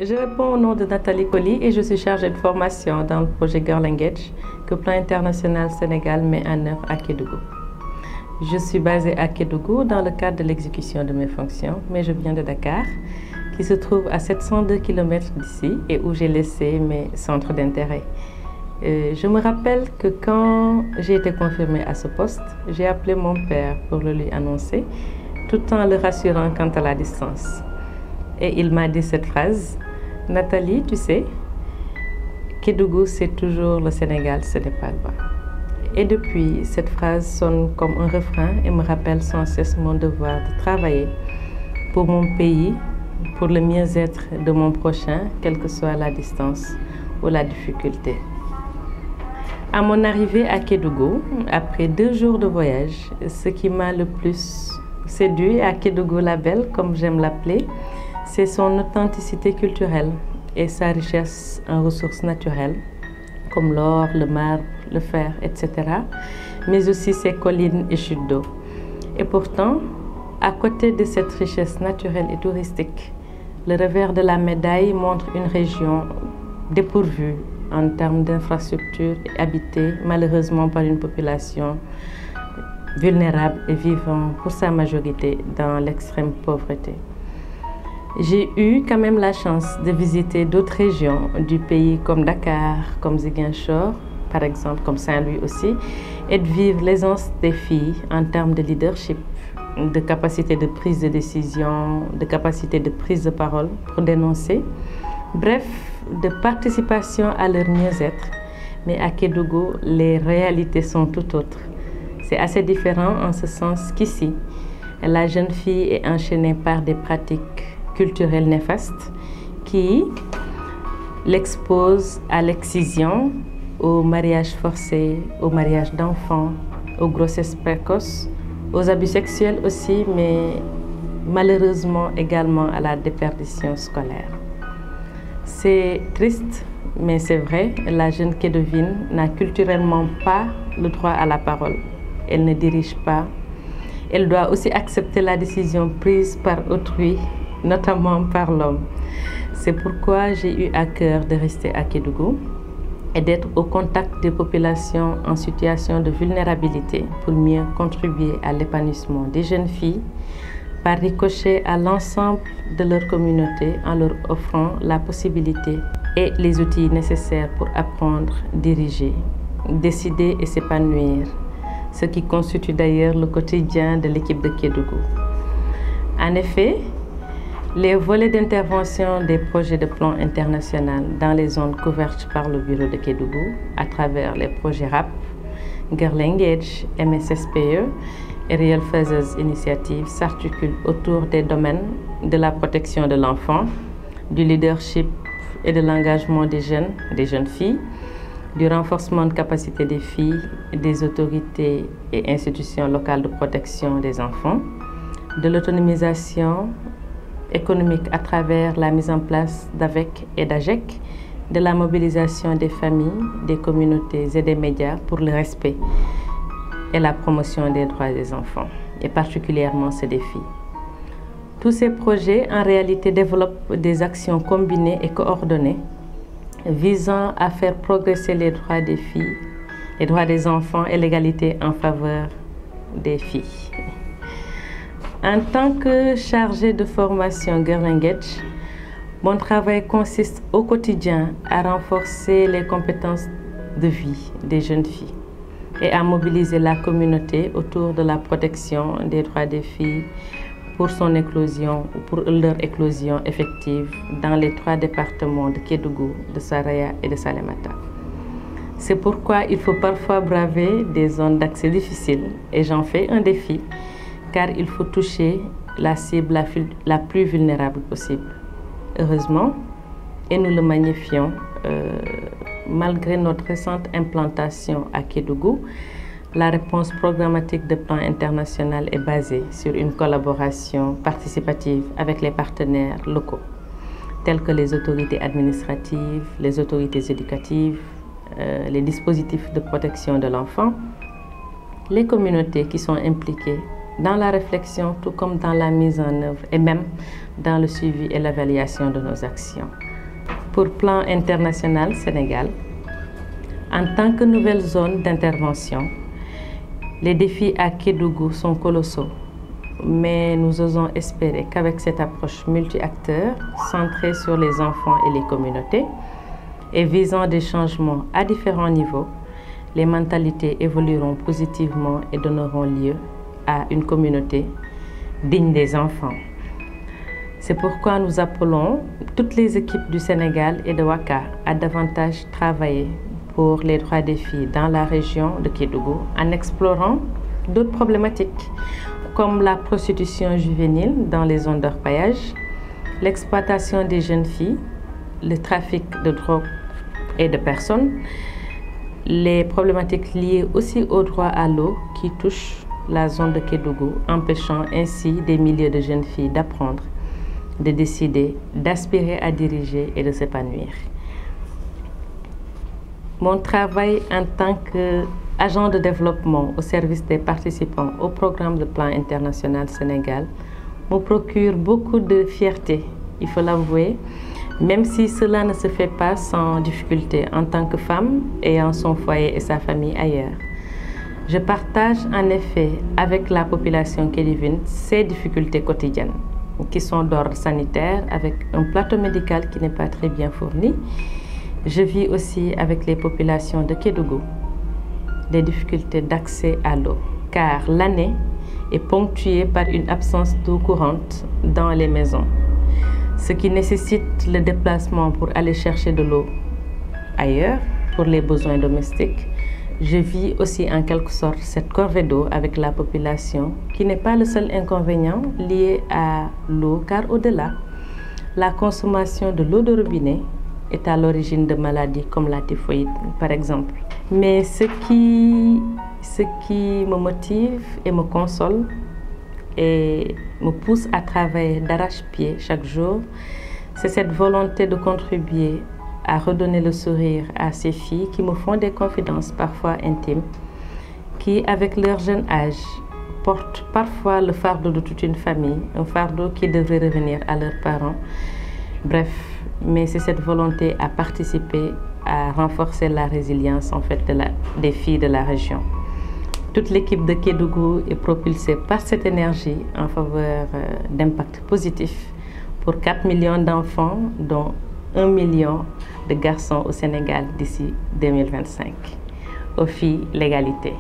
Je réponds au nom de Nathalie Colly et je suis chargée de formation dans le projet Girl Engage que Plan International Sénégal met en œuvre à Kédougou. Je suis basée à Kédougou dans le cadre de l'exécution de mes fonctions, mais je viens de Dakar, qui se trouve à 702 km d'ici et où j'ai laissé mes centres d'intérêt. Je me rappelle que quand j'ai été confirmée à ce poste, j'ai appelé mon père pour le lui annoncer, tout en le rassurant quant à la distance. Et il m'a dit cette phrase: Nathalie, tu sais, Kédougou c'est toujours le Sénégal, ce n'est pas loin. Et depuis, cette phrase sonne comme un refrain et me rappelle sans cesse mon devoir de travailler pour mon pays, pour le mieux-être de mon prochain, quelle que soit la distance ou la difficulté. À mon arrivée à Kédougou, après 2 jours de voyage, ce qui m'a le plus séduit à Kédougou la Belle, comme j'aime l'appeler, c'est son authenticité culturelle et sa richesse en ressources naturelles, comme l'or, le marbre, le fer, etc., mais aussi ses collines et chutes d'eau. Et pourtant, à côté de cette richesse naturelle et touristique, le revers de la médaille montre une région dépourvue en termes d'infrastructures et habitée malheureusement par une population vulnérable et vivant pour sa majorité dans l'extrême pauvreté. J'ai eu quand même la chance de visiter d'autres régions du pays comme Dakar, comme Ziguinchor, par exemple, comme Saint-Louis aussi, et de vivre l'aisance des filles en termes de leadership, de capacité de prise de décision, de capacité de prise de parole pour dénoncer, bref, de participation à leur mieux-être. Mais à Kédougou, les réalités sont tout autres. C'est assez différent en ce sens qu'ici, la jeune fille est enchaînée par des pratiques culturelles néfastes qui l'exposent à l'excision, au mariage forcé, au mariage d'enfants, aux grossesses précoces, aux abus sexuels aussi, mais malheureusement également à la déperdition scolaire. C'est triste, mais c'est vrai, la jeune Kédovine n'a culturellement pas le droit à la parole. Elle ne dirige pas. Elle doit aussi accepter la décision prise par autrui, notamment par l'homme. C'est pourquoi j'ai eu à cœur de rester à Kédougou et d'être au contact des populations en situation de vulnérabilité pour mieux contribuer à l'épanouissement des jeunes filles, par ricochet à l'ensemble de leur communauté en leur offrant la possibilité et les outils nécessaires pour apprendre, diriger, décider et s'épanouir, ce qui constitue d'ailleurs le quotidien de l'équipe de Kédougou. En effet, les volets d'intervention des projets de plan international dans les zones couvertes par le bureau de Kédougou à travers les projets RAP, Girl Engage, MSSPE et Real Fathers Initiative s'articulent autour des domaines de la protection de l'enfant, du leadership et de l'engagement des jeunes filles, du renforcement de capacité des filles, des autorités et institutions locales de protection des enfants, de l'autonomisation économique à travers la mise en place d'AVEC et d'AGEC, de la mobilisation des familles, des communautés et des médias pour le respect et la promotion des droits des enfants, et particulièrement ceux des filles. Tous ces projets, en réalité, développent des actions combinées et coordonnées visant à faire progresser les droits des filles, les droits des enfants et l'égalité en faveur des filles. En tant que chargée de formation Girl Engage, mon travail consiste au quotidien à renforcer les compétences de vie des jeunes filles et à mobiliser la communauté autour de la protection des droits des filles pour son éclosion ou pour leur éclosion effective dans les 3 départements de Kédougou, de Saraya et de Salémata. C'est pourquoi il faut parfois braver des zones d'accès difficiles et j'en fais un défi car il faut toucher la cible la plus vulnérable possible. Heureusement, et nous le magnifions, malgré notre récente implantation à Kédougou, la réponse programmatique de Plan International est basée sur une collaboration participative avec les partenaires locaux, tels que les autorités administratives, les autorités éducatives, les dispositifs de protection de l'enfant, les communautés qui sont impliquées dans la réflexion, tout comme dans la mise en œuvre et même dans le suivi et l'évaluation de nos actions. Pour Plan International Sénégal, en tant que nouvelle zone d'intervention, les défis à Kédougou sont colossaux, mais nous osons espérer qu'avec cette approche multi-acteurs, centrée sur les enfants et les communautés, et visant des changements à différents niveaux, les mentalités évolueront positivement et donneront lieu à une communauté digne des enfants. C'est pourquoi nous appelons toutes les équipes du Sénégal et de Ouaka à davantage travailler pour les droits des filles dans la région de Kédougou en explorant d'autres problématiques comme la prostitution juvénile dans les zones d'orpaillage, l'exploitation des jeunes filles, le trafic de drogue et de personnes, les problématiques liées aussi au droit à l'eau qui touchent la zone de Kédougou, empêchant ainsi des milliers de jeunes filles d'apprendre, de décider, d'aspirer à diriger et de s'épanouir. Mon travail en tant qu'agent de développement au service des participants au programme de Plan International Sénégal me procure beaucoup de fierté, il faut l'avouer, même si cela ne se fait pas sans difficulté en tant que femme ayant son foyer et sa famille ailleurs. Je partage en effet avec la population kédivine ces difficultés quotidiennes qui sont d'ordre sanitaire avec un plateau médical qui n'est pas très bien fourni. Je vis aussi avec les populations de Kédougou des difficultés d'accès à l'eau car l'année est ponctuée par une absence d'eau courante dans les maisons, ce qui nécessite le déplacement pour aller chercher de l'eau ailleurs pour les besoins domestiques. Je vis aussi en quelque sorte cette corvée d'eau avec la population qui n'est pas le seul inconvénient lié à l'eau car au-delà, la consommation de l'eau de robinet est à l'origine de maladies comme la typhoïde par exemple. Mais ce qui me motive et me console et me pousse à travailler d'arrache-pied chaque jour, c'est cette volonté de contribuer à redonner le sourire à ces filles qui me font des confidences parfois intimes, qui avec leur jeune âge portent parfois le fardeau de toute une famille, un fardeau qui devrait revenir à leurs parents. Bref, mais c'est cette volonté à participer à renforcer la résilience en fait des filles de la région. Toute l'équipe de Kédougou est propulsée par cette énergie en faveur d'impact positif pour 4 millions d'enfants, dont 1 million de garçons au Sénégal d'ici 2025. Aux filles, l'égalité.